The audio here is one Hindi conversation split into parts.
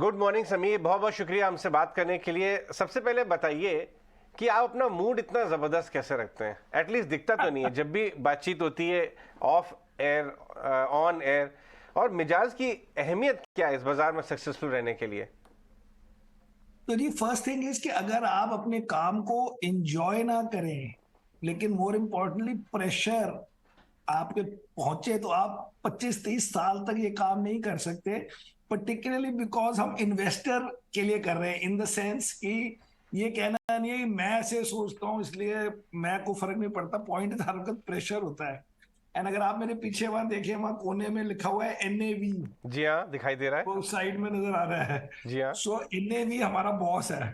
गुड मॉर्निंग समीर, बहुत बहुत शुक्रिया हमसे बात करने के लिए। सबसे पहले बताइए कि आप अपना मूड इतना ज़बरदस्त कैसे रखते हैं? एटलीस्ट दिखता तो नहीं है जब भी बातचीत होती है, ऑफ एयर, ऑन एयर। और मिजाज की अहमियत क्या है इस बाजार में सक्सेसफुल रहने के लिए? तो जी फर्स्ट थिंग इज कि अगर आप अपने काम को एंजॉय ना करें, लेकिन मोर इम्पोर्टेंटली प्रेशर आपके पहुंचे, तो आप 25-30 साल तक ये काम नहीं कर सकते। पर्टिकुलरली बिकॉज हम इन्वेस्टर के लिए कर रहे हैं, इन द सेंस कि ये कहना नहीं है कि मैं ऐसे सोचता हूं इसलिए मैं को फर्क नहीं पड़ता। पॉइंट हर वक्त प्रेशर होता है। एंड अगर आप मेरे पीछे वहां देखिए, वहां कोने में लिखा हुआ है एनएवी, जी हाँ, दिखाई दे रहा है। वो साइड में नजर आ रहा है। जी हाँ। सो एनएवी हमारा बॉस है,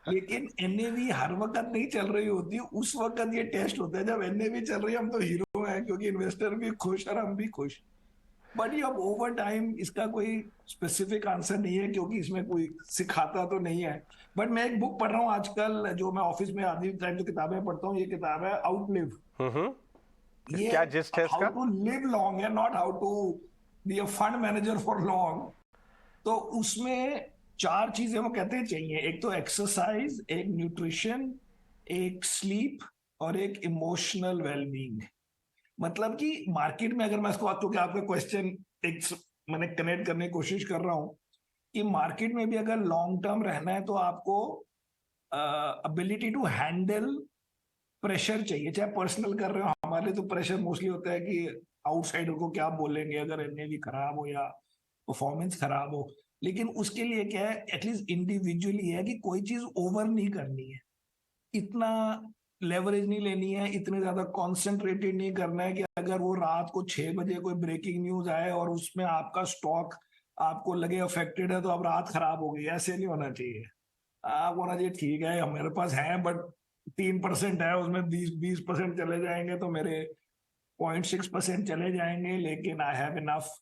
लेकिन एनएवी हर वक्त नहीं चल रही होती। उस वक्त ये टेस्ट होता है जब एनएवी चल रही है, हम तो हीरो हैं क्योंकि इन्वेस्टर भी खुश और हम भी खुश। बट ये अब ओवर टाइम इसका कोई स्पेसिफिक आंसर नहीं है, क्योंकि इसमें कोई सिखाता तो नहीं है। बट मैं एक बुक पढ़ रहा हूँ आजकल, जो मैं ऑफिस में आधी टाइम जो किताबें पढ़ता हूँ, ये किताब है आउटलिव। ये क्या जिस्ट है हाउ इसका? टू लिव लॉन्ग है, not how to be a fund manager for long. तो उसमें चार चीजें वो कहते हैं चाहिए। एक तो एक्सरसाइज, एक न्यूट्रिशन, एक स्लीप, और एक इमोशनल वेलबींग। मतलब कि मार्केट में अगर मैं इसको क्योंकि आपका क्वेश्चन एक मैंने कनेक्ट करने की कोशिश कर रहा हूं कि मार्केट में भी अगर लॉन्ग टर्म रहना है तो आपको अबिलिटी टू हैंडल प्रेशर चाहिए। चाहे पर्सनल कर रहे हो, हमारे लिए तो प्रेशर मोस्टली होता है कि आउटसाइडर को क्या बोलेंगे अगर एनएवी खराब हो या परफॉर्मेंस खराब हो। लेकिन उसके लिए क्या है, एटलीस्ट इंडिविजुअली है कि कोई चीज ओवर नहीं करनी है, इतना लेवरेज नहीं लेनी है, इतने ज्यादा कॉन्सेंट्रेटेड नहीं करना है कि अगर वो रात को 6 बजे कोई ब्रेकिंग न्यूज आए और उसमें आपका स्टॉक आपको लगे अफेक्टेड है तो अब रात खराब हो गई। ऐसे नहीं होना चाहिए। आप होना चाहिए ठीक है मेरे पास है, बट 3% है, उसमें 20-20% चले जाएंगे तो मेरे 0.6% चले जाएंगे, लेकिन आई हैव इनफ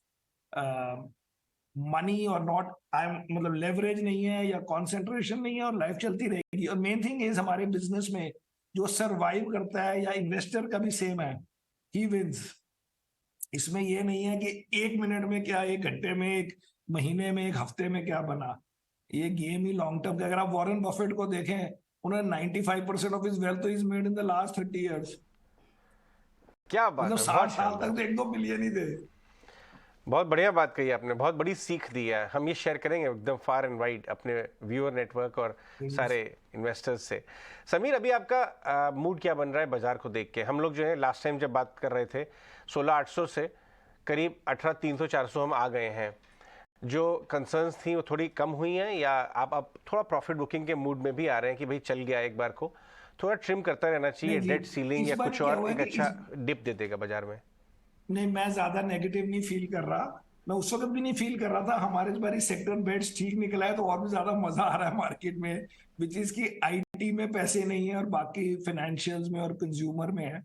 मनी और नॉट आई एम, मतलब लेवरेज नहीं है या कंसंट्रेशन नहीं है, और लाइफ चलती रहेगी। और मेन थिंग इज हमारे बिजनेस में जो सरवाइव करता है, या इन्वेस्टर का भी सेम है, ही विंस। इसमें ये नहीं है कि 1 मिनट में क्या, 1 घंटे में, 1 महीने में, 1 हफ्ते में क्या बना। ये गेम ही लॉन्ग टर्म का। अगर आप वॉरेन बफेट को देखें, उन्होंने 95% of his wealth is made in the last 30 years. क्या बात मतलब है, बहुत 60 साल शानदार। तक तो 1-2 बिलियन ही थे। बहुत बढ़िया बात कही आपने, बहुत बड़ी सीख दी है। हम ये शेयर करेंगे एकदम फार एंड वाइड अपने व्यूअर नेटवर्क और सारे इन्वेस्टर्स से। समीर, अभी आपका मूड क्या बन रहा है बाजार को देख के? हम लोग जो है लास्ट टाइम जब बात कर रहे थे 16,800 से करीब 18,300-400 हम आ गए हैं। जो कंसर्न्स थी वो थोड़ी कम हुई हैं, या आप अब थोड़ा प्रॉफिट बुकिंग के मूड में भी आ रहे हैं कि भाई चल गया एक बार को, थोड़ा ट्रिम करता रहना चाहिए, नहीं जी, डेट सीलिंग इस या बार कुछ क्या और हुआ है एक कि अच्छा डिप दे देगा बाजार में? नहीं, मैं ज्यादा नेगेटिव नहीं फील कर रहा। मैं उस वक्त भी नहीं फील कर रहा था। हमारे इस बार सेक्टर बेट्स ठीक निकला है तो और भी ज्यादा मजा आ रहा है मार्केट में। विच इज की आईटी में पैसे नहीं है और बाकी फाइनेंशियल्स में और कंज्यूमर में है।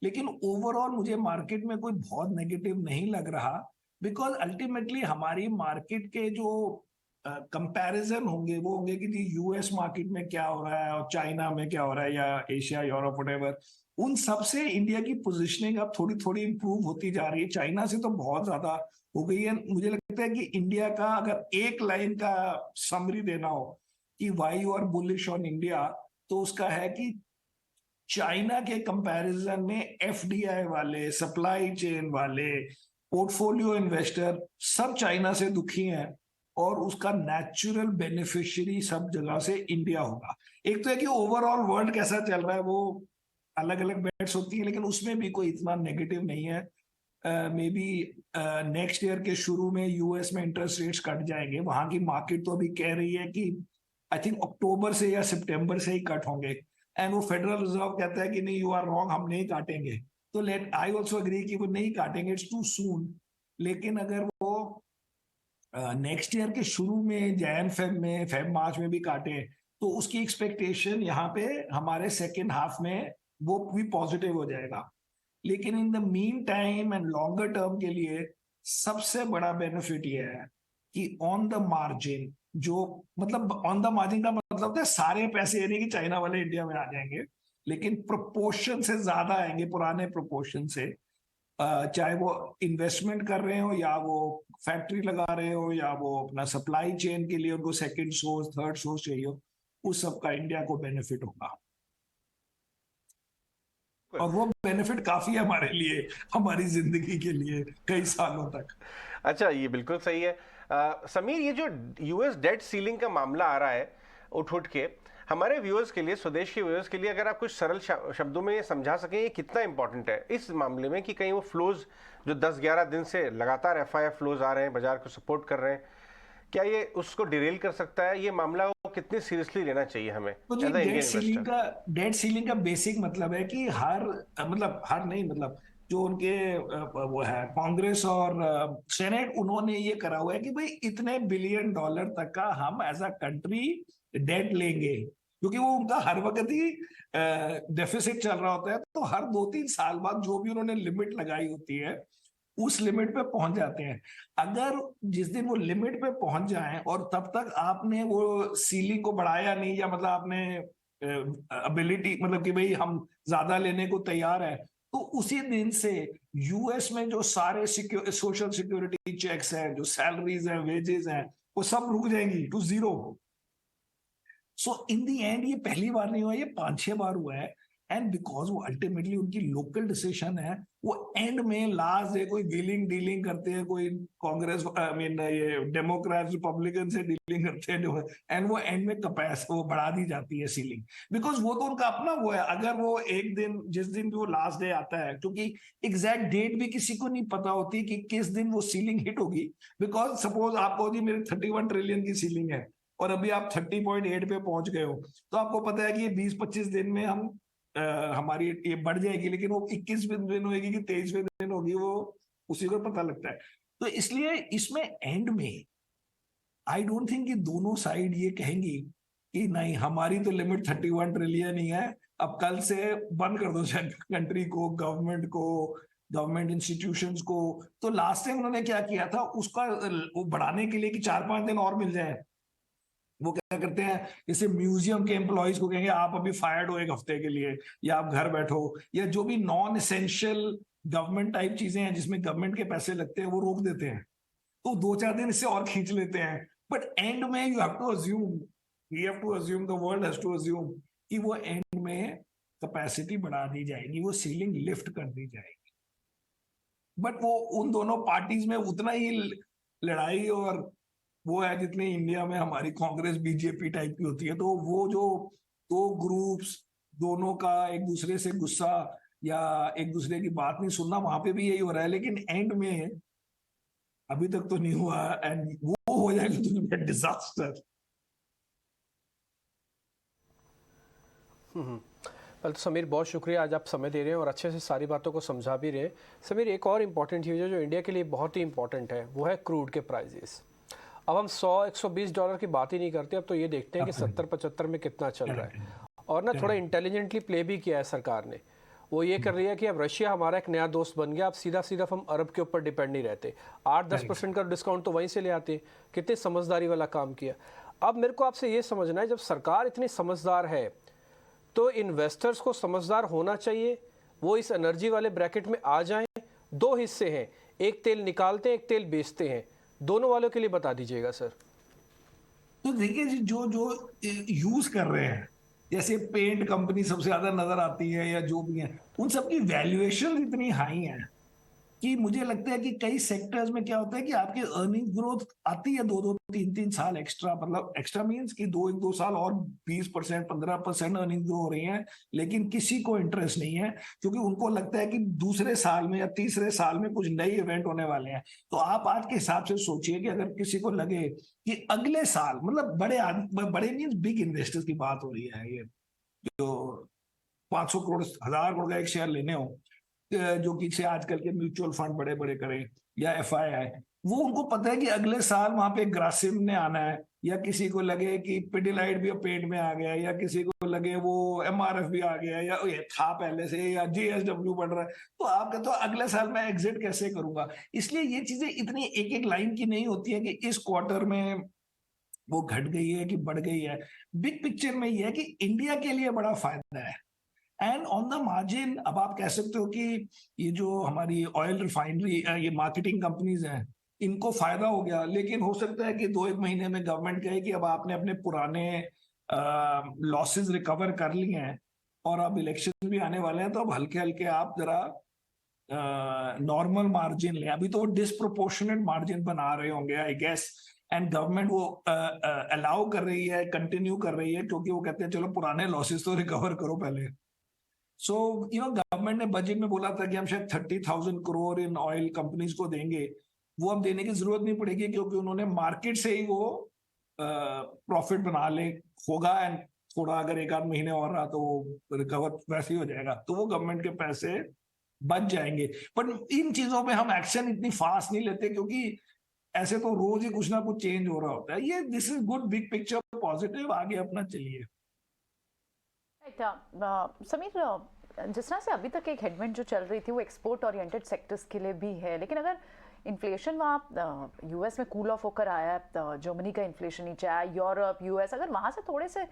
लेकिन ओवरऑल मुझे मार्केट में कोई बहुत नेगेटिव नहीं लग रहा। बिकॉज अल्टीमेटली हमारी मार्केट के जो कंपैरिजन होंगे वो होंगे कि जी यूएस मार्केट में क्या हो रहा है और चाइना में क्या हो रहा है या एशिया यूरोप वटेवर। उन सब से इंडिया की पोजीशनिंग अब थोड़ी थोड़ी इंप्रूव होती जा रही है। चाइना से तो बहुत ज्यादा हो गई है। मुझे लगता है कि इंडिया का अगर एक लाइन का समरी देना हो कि why you are bullish on India, तो उसका है कि चाइना के कंपैरिजन में एफडीआई वाले, सप्लाई चेन वाले, पोर्टफोलियो इन्वेस्टर सब चाइना से दुखी हैं, और उसका नेचुरल बेनिफिशियरी सब जगह से इंडिया होगा। एक तो है कि ओवरऑल वर्ल्ड कैसा चल रहा है वो अलग अलग बेट्स होती है, लेकिन उसमें भी कोई इतना नेगेटिव नहीं है। मे बी नेक्स्ट ईयर के शुरू में यूएस में इंटरेस्ट रेट्स कट जाएंगे। वहां की मार्केट तो अभी कह रही है कि आई थिंक अक्टूबर से या सितंबर से ही कट होंगे। एंड वो फेडरल रिजर्व कहता है कि नहीं, यू आर रॉन्ग, हम नहीं काटेंगे। तो लेट आई ऑल्सो अग्री कि वो नहीं काटेंगे, इट्स टू सून। लेकिन अगर वो नेक्स्ट ईयर के शुरू में, फेब मार्च में भी काटे, तो उसकी एक्सपेक्टेशन यहाँ पे हमारे सेकेंड हाफ में वो भी पॉजिटिव हो जाएगा। लेकिन in the mean time and longer term के लिए सबसे बड़ा बेनिफिट ये है कि ऑन द मार्जिन, जो मतलब ऑन द मार्जिन का मतलब होता है सारे पैसे, ये नहीं कि चाइना वाले इंडिया में आ जाएंगे, लेकिन प्रोपोर्शन से ज्यादा आएंगे, पुराने प्रोपोर्शन से। चाहे वो इन्वेस्टमेंट कर रहे हो या वो फैक्ट्री लगा रहे हो या वो अपना सप्लाई चेन के लिए उनको सेकंड सोर्स थर्ड सोर्स चाहिए हो, उस सब का इंडिया को बेनिफिट होगा। और वो बेनिफिट काफी है हमारे लिए, हमारी जिंदगी के लिए कई सालों तक। अच्छा, ये बिल्कुल सही है। समीर, ये जो यूएस डेट सीलिंग का मामला आ रहा है उठ उठ के, हमारे व्यूअर्स के लिए, स्वदेश के व्यूअर्स के लिए, अगर आप कुछ सरल शब्दों में ये समझा सकें ये कितना इंपॉर्टेंट है इस मामले में कि कहीं वो फ्लोज जो 10-11 दिन से लगातार एफआईआई फ्लोज आ रहे हैं, बाजार को सपोर्ट कर रहे हैं, क्या ये उसको डिरेल कर सकता है? ये मामला वो कितनी सीरियसली लेना चाहिए हमें तो जी as a Indian investor? Debt ceiling का बेसिक मतलब है कि हर मतलब हर नहीं मतलब जो उनके वो है कांग्रेस और सेनेट, उन्होंने ये करा हुआ है कि भाई इतने बिलियन डॉलर तक का हम एज अ कंट्री डेट लेंगे, क्योंकि वो उनका हर वक्त ही डेफिसिट चल रहा होता है। तो हर 2-3 साल बाद जो भी उन्होंने लिमिट लगाई होती है उस लिमिट पे पहुंच जाते हैं। अगर जिस दिन वो लिमिट पे पहुंच जाए और तब तक आपने वो सीलिंग को बढ़ाया नहीं, या मतलब आपने एबिलिटी मतलब कि भाई हम ज्यादा लेने को तैयार है, तो उसी दिन से यूएस में जो सारे सोशल सिक्योरिटी चेक्स हैं, जो सैलरीज हैं, वेजेस हैं, वो सब रुक जाएंगी to zero. So in the end ये पहली बार नहीं हुआ, ये 5-6 बार हुआ है। एंड बिकॉज वो अल्टीमेटली उनकी लोकल डिसीजन है, वो एंड में लास्ट डे कोई डीलिंग डीलिंग करते हैं, कोई कांग्रेस आई मीन ये डेमोक्रेट रिपब्लिकन से डीलिंग करते हैं जो है, एंड वो एंड में वो बढ़ा दी जाती है सीलिंग। बिकॉज वो तो उनका अपना वो है, अगर वो एक दिन जिस दिन भी वो लास्ट डे आता है, क्योंकि एग्जैक्ट डेट भी किसी को नहीं पता होती कि किस दिन वो सीलिंग हिट होगी। बिकॉज सपोज आपको जी मेरी 31 ट्रिलियन की सीलिंग है और अभी आप 30.8 पे पहुंच गए हो, तो आपको पता है कि ये 20-25 दिन में हम हमारी ये बढ़ जाएगी, लेकिन वो 21वें दिन होगी कि 23वें दिन होगी, वो उसी को पता लगता है। तो इसलिए इसमें एंड में आई डोंट थिंक कि दोनों साइड ये कहेंगी कि नहीं हमारी तो लिमिट 31 ट्रिलियन ही है, अब कल से बंद कर दो कंट्री को, गवर्नमेंट को, गवर्नमेंट इंस्टीट्यूशंस को। तो लास्ट टाइम उन्होंने क्या किया था, उसका वो बढ़ाने के लिए कि 4-5 दिन और मिल जाए, वो क्या करते हैं, जैसे म्यूजियम के एम्प्लॉयज को कहेंगे आप अभी फायर्ड हो 1 हफ्ते के लिए, या आप घर बैठो, या जो भी नॉन एसेंशियल गवर्नमेंट टाइप चीजें हैं जिसमें गवर्नमेंट के पैसे लगते हैं वो रोक देते हैं। तो 2-4 दिन इससे और खींच लेते हैं। बट एंड में you have to assume, the world has to assume कि वो एंड में कैपेसिटी बढ़ा दी जाएगी, वो सीलिंग लिफ्ट कर दी जाएगी। बट वो उन दोनों पार्टीज में उतना ही लड़ाई और वो है जितनी इंडिया में हमारी कांग्रेस बीजेपी टाइप की होती है। तो वो जो दो ग्रुप्स, दोनों का एक दूसरे से गुस्सा या एक दूसरे की बात नहीं सुनना, वहां पे भी यही हो रहा है। लेकिन एंड में अभी तक तो नहीं हुआ, एंड वो हो जाएगा तो डिजास्टर। तो समीर, बहुत शुक्रिया, आज आप समय दे रहे हैं और अच्छे से सारी बातों को समझा भी रहे हैं। समीर, एक और इम्पॉर्टेंट चीज़ है जो इंडिया के लिए बहुत ही इंपॉर्टेंट है, वो है क्रूड के प्राइजेस। अब हम 100-120 डॉलर की बात ही नहीं करते, अब तो ये देखते हैं कि 70-75 में कितना चल रहा है। और ना थोड़ा इंटेलिजेंटली प्ले भी किया है सरकार ने, वो ये कर रही है कि अब रशिया हमारा एक नया दोस्त बन गया, अब सीधा सीधा हम अरब के ऊपर डिपेंड नहीं रहते, 8-10% का डिस्काउंट तो वहीं से ले आते हैं। कितने समझदारी वाला काम किया। अब मेरे को आपसे ये समझना है, जब सरकार इतनी समझदार है तो इन्वेस्टर्स को समझदार होना चाहिए, वो इस एनर्जी वाले ब्रैकेट में आ जाएं। 2 हिस्से हैं, एक तेल निकालते हैं, एक तेल बेचते हैं, दोनों वालों के लिए बता दीजिएगा सर। तो देखिए जी, जो जो यूज कर रहे हैं, जैसे पेंट कंपनी सबसे ज्यादा नजर आती है या जो भी है, उन सबकी वैल्यूएशन इतनी हाई है कि मुझे लगता है कि कई सेक्टर्स में क्या होता है कि आपकी अर्निंग ग्रोथ आती है 2-3 साल एक्स्ट्रा, मतलब एक्स्ट्रा मींस कि 1-2 साल और 20%, 15% अर्निंग ग्रो हो रही है, लेकिन किसी को इंटरेस्ट नहीं है, क्योंकि उनको लगता है कि दूसरे साल में या तीसरे साल में कुछ नए इवेंट होने वाले हैं। तो आप आज के हिसाब से सोचिए कि अगर किसी को लगे कि अगले साल, मतलब बड़े मीन्स बिग इन्वेस्टर्स की बात हो रही है, ये जो 500 करोड़ 1000 करोड़ का एक शेयर लेने हो, जो कि से आजकल के म्यूचुअल फंड बड़े बड़े करें या एफआईआई, वो उनको पता है कि अगले साल वहां पे ग्रासिम ने आना है, या किसी को लगे कि पिडिलाइट भी पेट में आ गया, या किसी को लगे वो एमआरएफ भी आ गया, या ये था पहले से, या जीएसडब्ल्यू बढ़ रहा है, तो आप कहते हो अगले साल मैं एग्जिट कैसे करूंगा। इसलिए ये चीजें इतनी एक एक लाइन की नहीं होती है कि इस क्वार्टर में वो घट गई है कि बढ़ गई है। बिग पिक्चर में ये है कि इंडिया के लिए बड़ा फायदा है। एंड ऑन द मार्जिन अब आप कह सकते हो कि ये जो हमारी ऑयल रिफाइनरी ये मार्केटिंग कंपनीज हैं इनको फायदा हो गया, लेकिन हो सकता है कि 2-1 महीने में गवर्नमेंट कहे कि अब आपने अपने पुराने लॉसेस रिकवर कर लिए हैं और अब इलेक्शन भी आने वाले हैं, तो अब हल्के हल्के आप जरा नॉर्मल मार्जिन लें। अभी तो वो डिस्प्रोपोर्शनेट मार्जिन बना रहे होंगे आई गेस, एंड गवर्नमेंट वो अलाउ कर रही है, कंटिन्यू कर रही है, क्योंकि वो कहते हैं चलो पुराने लॉसेस तो रिकवर करो पहले। सो गवर्नमेंट ने बजट में बोला था कि हम शायद 30,000 करोड़ इन ऑयल कंपनीज को देंगे, वो अब देने की जरूरत नहीं पड़ेगी क्योंकि उन्होंने मार्केट से ही वो प्रॉफिट बना ले होगा, एंड थोड़ा अगर 1-8 महीने और रहा तो रिकवर वैसे ही हो जाएगा, तो वो गवर्नमेंट के पैसे बच जाएंगे। बट इन चीजों पे हम एक्शन इतनी फास्ट नहीं लेते क्योंकि ऐसे तो रोज ही कुछ ना कुछ चेंज हो रहा होता है। ये this is good, big picture positive, आगे अपना चलिए। समीर, जिस तरह से अभी तक एक हेडविंड जो चल रही थी वो एक्सपोर्ट ओरिएंटेड सेक्टर्स के लिए भी है, लेकिन अगर इन्फ्लेशन वहाँ यूएस में कूल ऑफ होकर आया, जर्मनी का इन्फ्लेशन नीचे आया, यूरोप, यूएस, अगर वहाँ से थोड़े से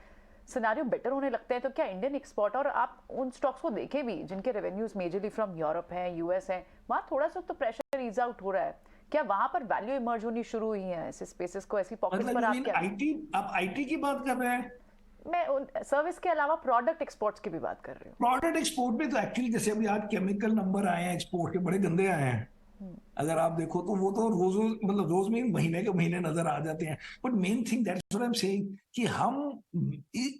सिनारियो बेटर होने लगते हैं, तो क्या इंडियन एक्सपोर्ट, और आप उन स्टॉक्स को देखें भी जिनके रेवेन्यूज मेजरली फ्रॉम यूरोप हैं, यूएस हैं, वहाँ थोड़ा सा तो प्रेशर ईज आउट हो रहा है, क्या वहाँ पर वैल्यू इमर्ज होनी शुरू हुई है ऐसे स्पेसेस को, ऐसी पॉकेट्स पर? आप क्या आप आईटी की बात कर रहे हैं? मैं सर्विस के अलावा प्रोडक्ट एक्सपोर्ट्स की भी बात कर रही हूँ। प्रोडक्ट एक्सपोर्ट में तो एक्चुअली जैसे अभी आज केमिकल नंबर आए हैं एक्सपोर्ट के, बड़े गंदे आए हैं। अगर आप देखो तो वो तो रोज मतलब रोज में महीने के महीने नजर आ जाते हैं। But main thing that's what I am saying कि हम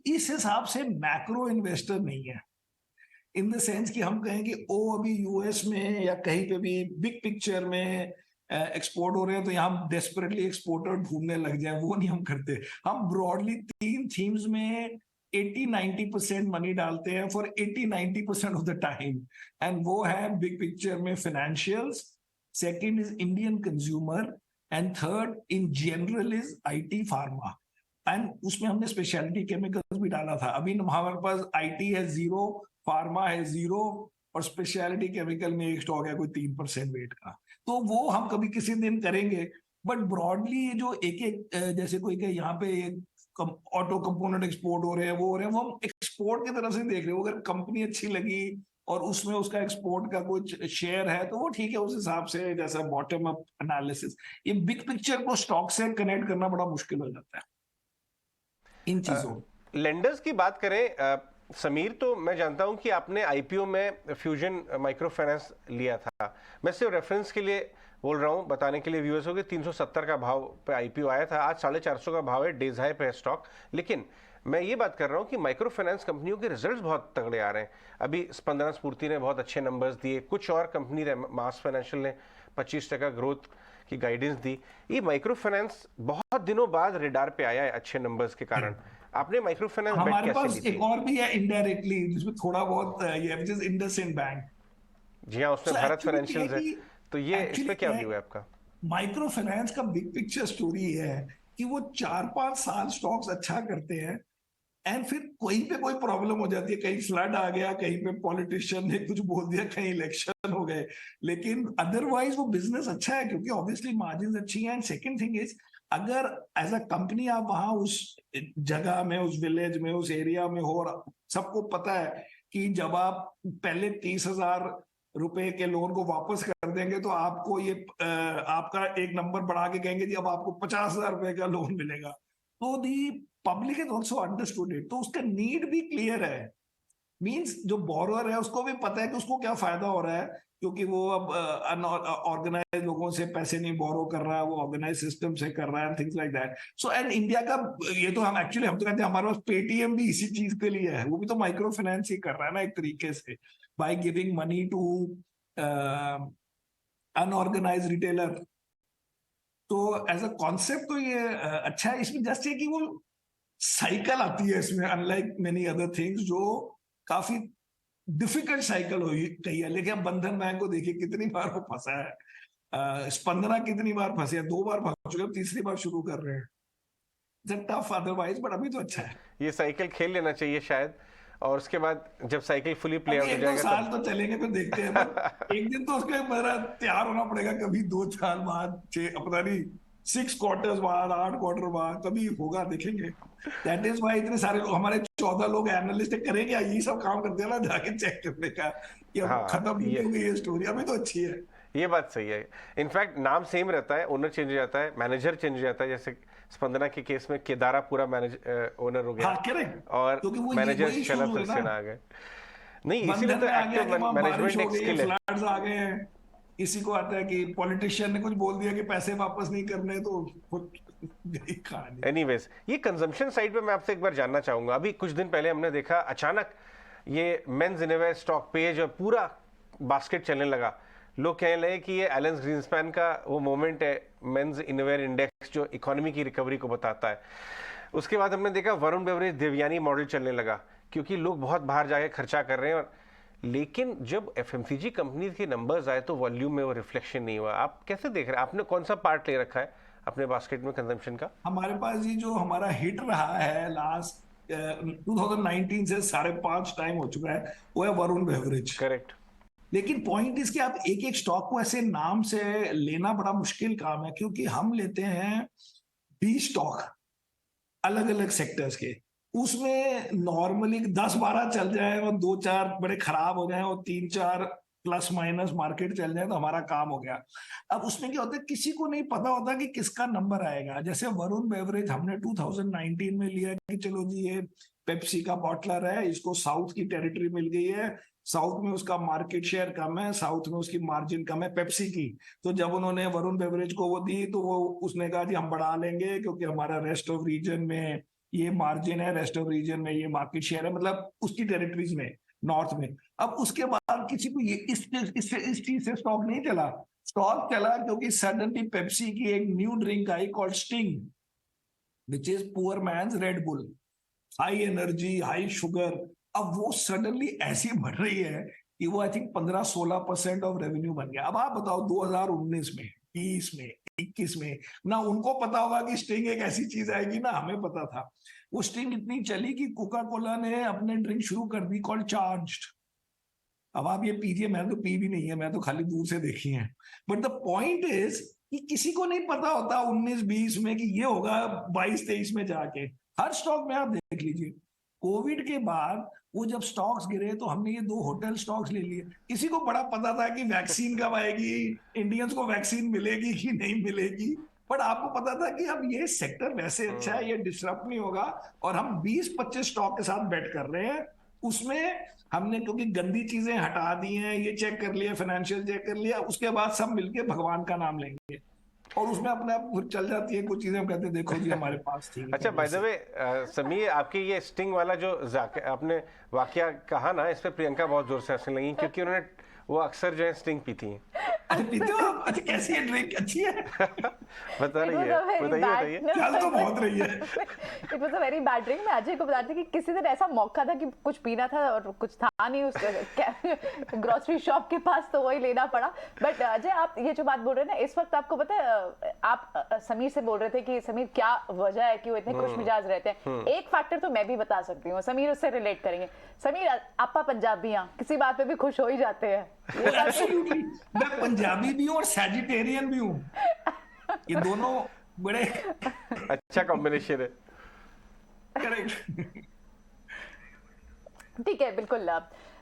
इस हिसाब से मैक्रो इन्वेस्टर नहीं है, इन द सेंस कि हम कहें कि ओ अभी यूएस में या कहीं पे भी बिग पिक्चर में एक्सपोर्ट हो रहे हैं तो यहाँ डेस्परेटली एक्सपोर्टर ढूंढने लग जाए, वो नहीं हम करते। हम ब्रॉडली 3 थीम्स में 80-90% मनी डालते हैं for 80-90% of the time, and वो है बिग पिक्चर में financials, second is Indian consumer, and third in general is IT pharma, and उसमें हमने स्पेशलिटी केमिकल्स भी डाला था। अभी हमारे पास आईटी है 0, फार्मा है 0, और स्पेशलिटी केमिकल में एक स्टॉक है कोई 3% वेट का, तो वो हम कभी किसी दिन करेंगे। बट ब्रॉडली ये जो एक जैसे कोई के यहाँ पे ऑटो कंपोनेंट एक्सपोर्ट हो रहे हैं, वो हो रहे हैं, वो हम एक्सपोर्ट की तरफ से देख रहे हो। अगर कंपनी अच्छी लगी और उसमें उसका एक्सपोर्ट का कुछ शेयर है तो वो ठीक है, उस हिसाब से जैसा बॉटम अप एनालिसिस। ये बिग पिक्चर को स्टॉक से कनेक्ट करना बड़ा मुश्किल हो जाता है इन चीजों। लेंडर्स की बात करें समीर, तो मैं जानता हूं कि आपने आईपीओ में फ्यूजन माइक्रो फाइनेंस लिया था। मैं सिर्फ रेफरेंस के लिए बोल रहा हूं, बताने के लिए व्यूअर्स हो कि 370 का भाव पे आईपीओ आया था, आज 450 का भाव है, डेज हाई पे है स्टॉक। लेकिन मैं ये बात कर रहा हूं कि माइक्रो फाइनेंस कंपनियों के रिजल्ट्स बहुत तगड़े आ रहे हैं। अभी स्पंदना स्फूर्ति ने बहुत अच्छे नंबर्स दिए, कुछ और कंपनी ने, मास फाइनेंशियल ने 25% ग्रोथ की गाइडेंस दी। ये माइक्रो फाइनेंस बहुत दिनों बाद रेडार पे आया है अच्छे नंबर्स के कारण। आपने माइक्रो फाइनेंस हमारे पास एक और भी है इनडायरेक्टली जिसमें थोड़ा बहुत ये व्हिच इज इंडसइंड बैंक। जी हाँ, उसमें भारत फाइनेंशियल है, तो ये इस पे क्या व्यू है आपका? माइक्रो फाइनेंस का बिग पिक्चर स्टोरी है कि वो 4-5 साल स्टॉक्स अच्छा करते हैं, एंड फिर कहीं पे कोई प्रॉब्लम हो जाती है, कहीं फ्लड आ गया, कहीं पे पॉलिटिशियन ने कुछ बोल दिया, कहीं इलेक्शन हो गए, लेकिन अदरवाइज वो बिजनेस अच्छा है क्योंकि ऑब्वियसली मार्जिन अच्छी है। एंड सेकंड थिंग इज, अगर एज अ कंपनी आप वहां उस जगह में, उस विलेज में, उस एरिया में हो, और सबको पता है कि जब आप पहले 30,000 रुपए के लोन को वापस कर देंगे तो आपको ये आपका एक नंबर बढ़ा के कहेंगे जी अब आपको 50,000 रुपए का लोन मिलेगा, तो the public is also understood it, तो उसका नीड भी क्लियर है। मींस जो बोरोअर है उसको भी पता है कि उसको क्या फायदा हो रहा है, क्योंकि वो अब ऑर्गेनाइज लोगों से पैसे नहीं बोरो कर रहा है, वो ऑर्गेनाइज सिस्टम से कर रहा है, things like that. So and India का ये तो हम एक्चुअली हम तो कहते हैं हमारे पास पेटीएम भी इसी चीज के लिए है, वो भी तो माइक्रो फाइनेंस ही कर रहा है ना एक तरीके से, by giving money to unorganise retailer. तो एज अ कॉन्सेप्ट तो ये अच्छा है। इसमें जस्ट ये कि वो साइकिल आती है इसमें, अनलाइक मेनी अदर थिंग्स जो काफी डिफिकल्ट साइकिल हुई कही है। लेकिन अब बंधन बैंक को देखिए कितनी बार वो फंसा है, स्पंदना कितनी बार फंसे हैं, 2 बार फंस चुके हैं, तीसरी बार शुरू कर रहे हैं। टफ अदरवाइज, बट अभी तो अच्छा है। ये साइकिल खेल लेना चाहिए शायद, और उसके बाद जब साइकिल फुली प्ले आउट हो जाएगा 1-2 साल तो चलेंगे, फिर देखते हैं। बट एक दिन तो उसके मेरा तैयार होना पड़ेगा, कभी 2 साल बाद, पता नहीं 6 क्वार्टर्स बाद, 8 क्वार्टर बाद कभी होगा, देखेंगे। दैट इज वाई इतने सारे लोग, हमारे 14 लोग एनालिस्ट करेंगे यही सब काम करते हैं ना, जाके चेक करने का कि अब हाँ, खत्म नहीं हो गई ये स्टोरी, अभी तो अच्छी है। ये बात सही है। इनफैक्ट नाम सेम रहता है, ओनर चेंज हो जाता है, मैनेजर चेंज हो जाता है। जैसे स्पंदना के केस में केदारा पूरा ओनर हो गया, हाँ करेक्ट, और क्योंकि वो मैनेजर वही शलभ शुरू हुए सक्सेना ना, आ गए। नहीं, इसीलिए बंधन तो में आ गया कि एक्टिव वहां बारिश मैनेजमेंट हो एक गई है, स्किल है। फ्लड्स आ गए हैं, किसी को आता है कि पॉलिटिशियन ने कुछ बोल दिया कि पैसे वापस नहीं करने, तो गई कहानी। एनीवेज, ये कंजम्पशन साइड पे मैं आपसे एक बार जानना चाहूंगा। अभी कुछ दिन पहले हमने देखा अचानक ये मेंस इनरवेयर स्टॉक पेज और पूरा बास्केट चलने लगा। लोग कहने लगे कि ये एलन ग्रीनस्पैन का वो मोमेंट है, मेंस इनरवेयर इंडेक्स जो इकोनॉमी की रिकवरी को बताता है। उसके बाद हमने देखा वरुण बेवरेज देवयानी मॉडल चलने लगा, क्योंकि लोग बहुत बाहर जाके खर्चा कर रहे हैं। और लेकिन जब एफएमसीजी कंपनी के नंबर्स आए तो वॉल्यूम में वो रिफ्लेक्शन नहीं हुआ। आप कैसे देख रहे हैं? आपने कौन सा पार्ट ले रखा है अपने बास्केट में कंजम्पशन का? हमारे पास ये जो हमारा हिट रहा है लास्ट 2019 से 5.5 टाइम हो चुका है, वो है वरुण बेवरेज। करेक्ट। लेकिन पॉइंट इसके, आप एक एक स्टॉक को ऐसे नाम से लेना बड़ा मुश्किल काम है, क्योंकि हम लेते हैं 20 स्टॉक अलग अलग सेक्टर्स के, उसमें नॉर्मली 10-12 चल जाए और 2-4 बड़े खराब हो जाए और 3-4 प्लस माइनस मार्केट चल जाए तो हमारा काम हो गया। अब उसमें क्या होता है, किसी को नहीं पता होता कि किसका नंबर आएगा। जैसे वरुण बेवरेज हमने 2019 में लिया कि चलो जी ये पेप्सी का बॉटलर है, इसको साउथ की टेरिटरी मिल गई है, साउथ में उसका मार्केट शेयर कम है, साउथ में उसकी मार्जिन कम है पेप्सी की। तो जब उन्होंने वरुण बेवरेज को वो दी तो वो उसने कहा जी हम बढ़ा लेंगे क्योंकि हमारा रेस्ट ऑफ रीजन में ये मार्जिन है, रेस्ट ऑफ रीजन में ये मार्केट शेयर है, मतलब उसकी टेरिटरीज में, नॉर्थ में। अब उसके बाद किसी को ये इस चीज से स्टॉक नहीं चला। स्टॉक चला क्योंकि सडनली पेप्सी की एक न्यू ड्रिंक आई called Sting, which is poor man's Red Bull, high energy, high sugar. अब वो सडनली ऐसी बढ़ रही है कि वो आई थिंक 15-16% ऑफ रेवेन्यू बन गया। अब आप बताओ 2019 में, 20 में, 21 में, ना उनको पता होगा कि स्टिंग एक ऐसी चीज आएगी, ना हमें पता था। वो स्टिंग इतनी चली कि कोका कोला ने अपने ड्रिंक शुरू कर दी कॉल्ड चार्ज्ड। अब आप ये पीजिए, मैं तो पी भी नहीं है, मैं तो खाली दूर से देखी है। बट द पॉइंट इज कि किसी को नहीं पता होता 19-20 में कि ये होगा 22-23 में जाके। हर स्टॉक में आप देख लीजिए, कोविड के बाद वो जब स्टॉक्स गिरे तो हमने ये 2 होटल स्टॉक्स ले लिए। किसी को बड़ा पता था कि वैक्सीन कब आएगी, इंडियंस को वैक्सीन मिलेगी कि नहीं मिलेगी, बट आपको पता था कि अब ये सेक्टर वैसे अच्छा है, ये डिसरप्ट नहीं होगा। और हम 20-25 स्टॉक के साथ बेट कर रहे हैं। उसमें हमने क्योंकि गंदी चीजें हटा दी हैं, ये चेक कर लिया, फाइनेंशियल चेक कर लिया, उसके बाद सब मिलके भगवान का नाम लेंगे और उसमें अपने आप खुद चल जाती है कुछ चीजें। हम कहते हैं देखो जी हमारे पास थी। अच्छा, बाय द वे समीर, आपके ये स्टिंग वाला जो आपने वाकया कहा ना, इस पे प्रियंका बहुत जोर से हंसने लगी, क्योंकि उन्होंने वो अक्सर जो है स्टिंग पीती हैं। अच्छा पीते हो आप? अच्छा कैसी है ड्रिंक, अच्छी है? बता रही है, बताइए। चल तो बहुत रही है। It was a very bad drink. मैं अजय को बताती कि किसी दिन ऐसा मौका था कि कुछ पीना था और कुछ था नहीं उस ग्रोसरी शॉप के पास, तो वही लेना पड़ा। बट अजय, आप ये जो बात बोल रहे हैं ना, इस वक्त आपको पता है, आप समीर से बोल रहे थे कि समीर क्या वजह है कि वो इतने खुश मिजाज रहते हैं। एक फैक्टर तो मैं भी बता सकती हूँ, समीर उससे रिलेट करेंगे। समीर, आपा पंजाबी हैं, किसी बात पे भी खुश हो ही जाते हैं। एब्सोल्युटली, मैं पंजाबी भी हूँ और सैजिटेरियन भी हूँ, ये दोनों बड़े अच्छा कॉम्बिनेशन है। करेक्ट। ठीक है, बिल्कुल।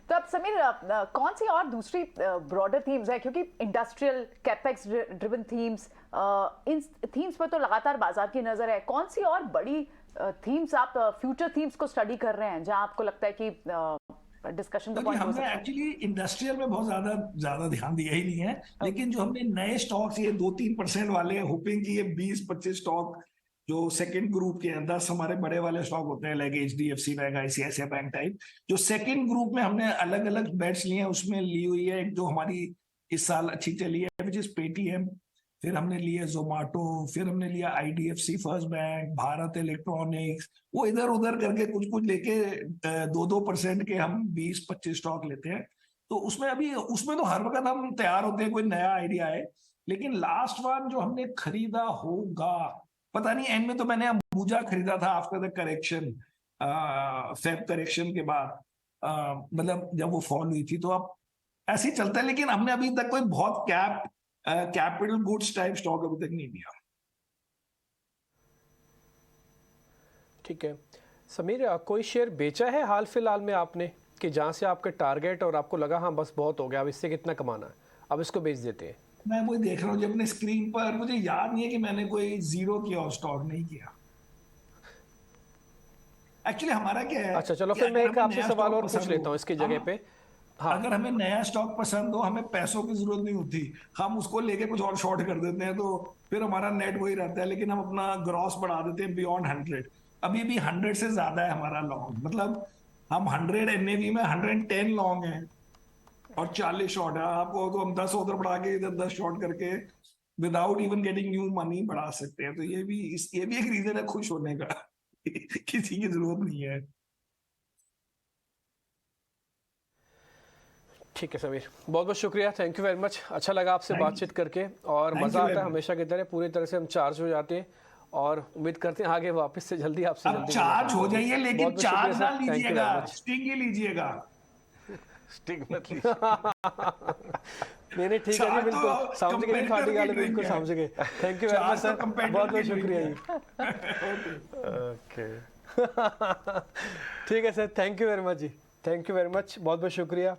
तो अब समीर, कौन सी और दूसरी ब्रॉडर थीम्स है, क्योंकि इंडस्ट्रियल कैपेक्स ड्रिवन थीम्स, इन थीम्स पर तो लगातार बाजार की नजर है। कौन सी और बड़ी थीम्स आप फ्यूचर थीम्स को स्टडी कर रहे हैं जहां आपको लगता है कि डिस्कशन का पॉइंट हो सकता है? एक्चुअली इंडस्ट्रियल में बहुत ज्यादा ध्यान दिया ही नहीं है, लेकिन जो हमने नए स्टॉक्स ये 2-3% वाले, होपिंग कि ये 20-25 स्टॉक जो सेकंड ग्रुप के हैं, 10 हमारे बड़े वाले स्टॉक होते हैं like HDFC bank, ICICI bank type, जो सेकंड ग्रुप में हमने अलग अलग बेट्स लिए हैं, उसमें ली हुई है एक जो हमारी इस साल अच्छी चली है विच इज पेटीएम, फिर हमने लिया जोमेटो, फिर हमने लिया IDFC first bank, Bharat electronics. वो इधर उधर करके कुछ कुछ लेके 2-2% के हम 20-25 स्टॉक लेते हैं। तो उसमें तो हर वक्त हम तैयार होते हैं कोई नया आइडिया है। लेकिन लास्ट वन जो हमने खरीदा होगा, पता नहीं, एंड में तो मैंने अंबुजा खरीदा था after the correction, Feb correction के बाद, मतलब जब वो फॉल हुई थी। तो अब ऐसे ही चलता है, लेकिन हमने अभी तक कोई बहुत कैपिटल गुड्स टाइप स्टॉक अभी तक नहीं लिया। ठीक है समीर, कोई शेयर बेचा है हाल फिलहाल में आपने कि जहाँ से आपके टारगेट और आपको लगा हाँ बस बहुत हो गया, अब इससे कितना कमाना है, अब इसको बेच देते हैं? मैं वही देख रहा हूँ जब अपने स्क्रीन पर, मुझे याद नहीं है कि मैंने कोई जीरो किया और स्टॉक नहीं किया। एक्चुअली हमारा क्या है अच्छा चलो कि फिर मैं अगर एक हमें आपसे नया सवाल स्टॉक और पूछ पसंद लेता हो, हूँ इसकी जगह पे। हाँ अगर हमें नया स्टॉक पसंद हो, हमें पैसों की जरूरत नहीं होती, हम उसको लेके कुछ और शॉर्ट कर देते हैं, तो फिर हमारा नेट वही रहता है, लेकिन हम अपना ग्रॉस बढ़ा देते हैं बियॉन्ड 100। अभी भी 100 से ज्यादा है हमारा लॉन्ग, मतलब हम 100 एनएवी में 110 लॉन्ग है और 40 शॉर्ट है। आपको तो हम 10 ऑर्डर बढ़ा के इधर 10 शॉर्ट करके without even getting new money बढ़ा सकते हैं। तो ये भी एक रीजन है खुश होने का किसी की जरूरत नहीं है। ठीक है समीर, बहुत बहुत शुक्रिया, थैंक यू वेरी मच। अच्छा लगा आपसे Thank- बातचीत करके और Thank मज़ा you आता very है much. हमेशा की तरह, पूरी तरह से हम चार्ज हो जाते हैं और उम्मीद करते हैं आगे वापस से जल्दी आपसे अब जल्दी चार्ज हो मुलाकात होगी। जाइए, लेकिन बहुत बहुत शुक्रिया चार्ज ना सर, थैंक यू लीजिएगा, वेरी मच। स्टिंग ही लीजिएगा। स्टिक मत लीजिए। नहीं नहीं ठीक है जी, चार्ज बिल्कुल तो समझ गए जी, competitor थोड़ी की गल drink बिल्कुल है। समझ गए। Thank you very much charge तो सर, competitor बहुत बहुत की शुक्रिया drink जी। है। ओके ठीक है sir, thank you very much जी, थैंक यू वेरी मच, बहुत बहुत शुक्रिया।